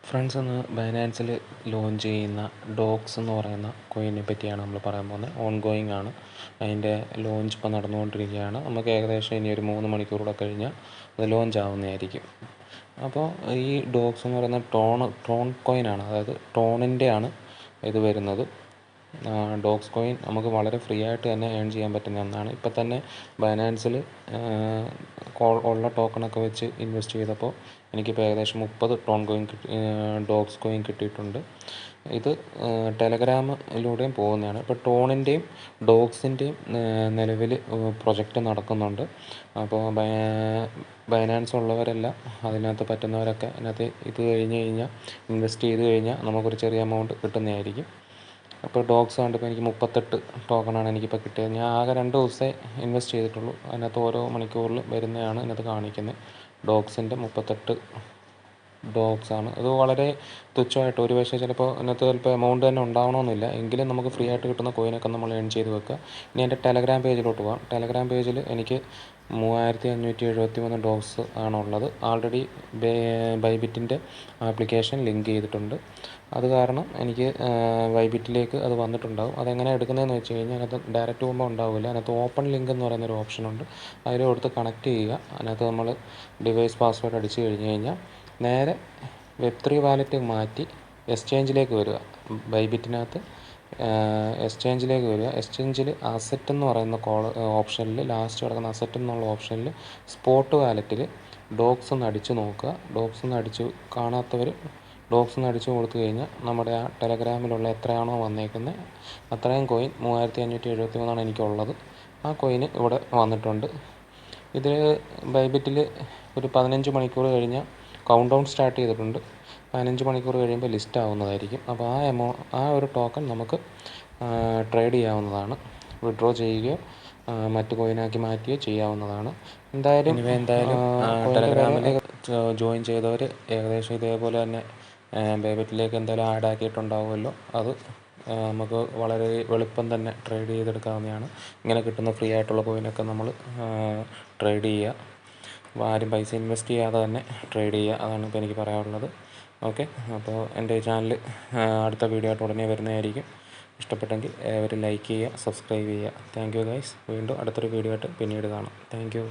Friends, ഇന്ന് ബൈനാൻസിൽ launch ചെയ്യുന്ന docs എന്ന് പറയുന്ന കോയിനെ പറ്റിയാണ് നമ്മൾ പറയാൻ പോകുന്നത്. ഓൺ ഗോയിങ് ആണ്. അതിൻ്റെ ലോഞ്ച് ഇപ്പോൾ നടന്നുകൊണ്ടിരിക്കുകയാണ്. നമുക്ക് ഏകദേശം ഇനി ഒരു 3 മണിക്കൂർ കഴിഞ്ഞാൽ അത് ലോഞ്ച് ആവുന്നതായിരിക്കും. അപ്പോൾ ഈ ഡോക്സ് എന്ന് പറയുന്ന ട്രോൺ കോയിനാണ്, അതായത് ട്രോണിൻ്റെയാണ് ഇത് വരുന്നത്. ഡോക്സ് കോയിൻ നമുക്ക് വളരെ ഫ്രീ ആയിട്ട് തന്നെ ഏൺ ചെയ്യാൻ പറ്റുന്ന ഒന്നാണ്. ഇപ്പം തന്നെ ബൈനാൻസിൽ ഉള്ള ടോക്കണൊക്കെ വെച്ച് ഇൻവെസ്റ്റ് ചെയ്തപ്പോൾ എനിക്കിപ്പോൾ ഏകദേശം 30 ഡോക്സ് കോയിൻ കിട്ടിയിട്ടുണ്ട്. ഇത് ടെലഗ്രാമിലൂടെയും പോകുന്നതാണ്. ഇപ്പോൾ ട്രോണിൻ്റെയും ഡോക്സിൻ്റെയും നിലവിൽ പ്രൊജക്റ്റ് നടക്കുന്നുണ്ട്. അപ്പോൾ ബൈനാൻസ് ഉള്ളവരെല്ലാം അതിനകത്ത് പറ്റുന്നവരൊക്കെ അതിനകത്ത് ഇത് കഴിഞ്ഞ് കഴിഞ്ഞാൽ ഇൻവെസ്റ്റ് ചെയ്ത് കഴിഞ്ഞാൽ നമുക്കൊരു ചെറിയ എമൗണ്ട് കിട്ടുന്നതായിരിക്കും. അപ്പോൾ ഡോക്സ് കണ്ടിപ്പോൾ എനിക്ക് 38 ടോക്കണാണ് എനിക്കിപ്പോൾ കിട്ടിയത്. ഞാൻ ആകെ 2 ദിവസമേ ഇൻവെസ്റ്റ് ചെയ്തിട്ടുള്ളൂ. അതിനകത്ത് ഓരോ മണിക്കൂറിൽ വരുന്നതാണ് ഇതിനകത്ത് കാണിക്കുന്നത്. ഡോക്സിൻ്റെ 38 ഡോക്സാണ്. അത് വളരെ തുച്ഛമായിട്ട്, ഒരു പക്ഷേ ചിലപ്പോൾ ചിലപ്പോൾ എമൗണ്ട് തന്നെ ഉണ്ടാവണമെന്നില്ല, എങ്കിലും നമുക്ക് ഫ്രീ ആയിട്ട് കിട്ടുന്ന കോയിനൊക്കെ നമ്മൾ ഏൺ ചെയ്ത് വെക്കുക. ഇനി എൻ്റെ ടെലഗ്രാം പേജിലോട്ട് പോകാം. ടെലഗ്രാം പേജിൽ എനിക്ക് 3573 ഡോക്സ് ആണുള്ളത്. ആൾറെഡി ബൈബിറ്റിൻ്റെ ആപ്ലിക്കേഷൻ ലിങ്ക് ചെയ്തിട്ടുണ്ട്. അത് കാരണം എനിക്ക് ബൈബിറ്റിലേക്ക് അത് വന്നിട്ടുണ്ടാകും. അതെങ്ങനെ എടുക്കുന്നതെന്ന് വെച്ച് കഴിഞ്ഞാൽ അതിനകത്ത് ഡയറക്റ്റ് പോകുമ്പോൾ ഉണ്ടാവില്ല. അതിനകത്ത് ഓപ്പൺ ലിങ്ക് എന്ന് പറയുന്നൊരു ഓപ്ഷനുണ്ട്. അതിൽ കൊടുത്ത് കണക്ട് ചെയ്യുക. അതിനകത്ത് നമ്മൾ ഡിവൈസ് പാസ്വേഡ് അടിച്ച് കഴിഞ്ഞ് കഴിഞ്ഞാൽ നേരെ Web3 വാലറ്റ് മാറ്റി എക്സ്ചേഞ്ചിലേക്ക് വരിക. ബൈബിറ്റിനകത്ത് എക്സ്ചേഞ്ചിലേക്ക് വരിക. എക്സ്ചേഞ്ചിൽ അസറ്റ് എന്ന് പറയുന്ന ഓപ്ഷനിൽ, ലാസ്റ്റ് കിടക്കുന്ന അസറ്റ് എന്നുള്ള ഓപ്ഷനിൽ സ്പോട്ട് വാലറ്റിൽ ഡോക്സ് ഒന്ന് അടിച്ച് നോക്കുക. ഡോക്സ് ഒന്ന് അടിച്ച് കാണാത്തവർ ഡോക്സ് ഒന്ന് അടിച്ച് കൊടുത്തു കഴിഞ്ഞാൽ നമ്മുടെ ആ ടെലഗ്രാമിലുള്ള എത്രയാണോ വന്നേക്കുന്നത് അത്രയും കോയിൻ 3573 എനിക്കുള്ളത്. ആ കോയിന് ഇവിടെ വന്നിട്ടുണ്ട്. ഇത് ബൈബിറ്റിൽ ഒരു 15 മണിക്കൂർ കഴിഞ്ഞാൽ കൗണ്ട് ഡൗൺ സ്റ്റാർട്ട് ചെയ്തിട്ടുണ്ട്. 15 മണിക്കൂർ കഴിയുമ്പോൾ ലിസ്റ്റ് ആവുന്നതായിരിക്കും. അപ്പോൾ ആ ഒരു ടോക്കൺ നമുക്ക് ട്രേഡ് ചെയ്യാവുന്നതാണ്. വിഡ്രോ ചെയ്യുകയോ മറ്റ് കോയിനാക്കി മാറ്റുകയോ ചെയ്യാവുന്നതാണ്. എന്തായാലും ടെലഗ്രാമിൽ ജോയിൻ ചെയ്തവർ ഏകദേശം ഇതേപോലെ തന്നെ ബൈബിറ്റിലേക്ക് എന്തായാലും ആഡ് ആക്കിയിട്ടുണ്ടാവുമല്ലോ. അത് നമുക്ക് വളരെ എളുപ്പം തന്നെ ട്രേഡ് ചെയ്തെടുക്കാവുന്നതാണ്. ഇങ്ങനെ കിട്ടുന്ന ഫ്രീ ആയിട്ടുള്ള കോയിനൊക്കെ നമ്മൾ ട്രേഡ് ചെയ്യുക. അപ്പോൾ ആരും പൈസ ഇൻവെസ്റ്റ് ചെയ്യാതെ തന്നെ ട്രേഡ് ചെയ്യുക. അതാണ് ഇപ്പോൾ എനിക്ക് പറയാനുള്ളത്. ഓക്കെ, അപ്പോൾ എൻ്റെ ചാനൽ അടുത്ത വീഡിയോ ആയിട്ട് ഉടനെ വരുന്നതായിരിക്കും. ഇഷ്ടപ്പെട്ടെങ്കിൽ ഏവരും ലൈക്ക് ചെയ്യുക, സബ്സ്ക്രൈബ് ചെയ്യുക. Thank you guys. വീണ്ടും അടുത്തൊരു വീഡിയോ ആയിട്ട് പിന്നീട് കാണാം. Thank you.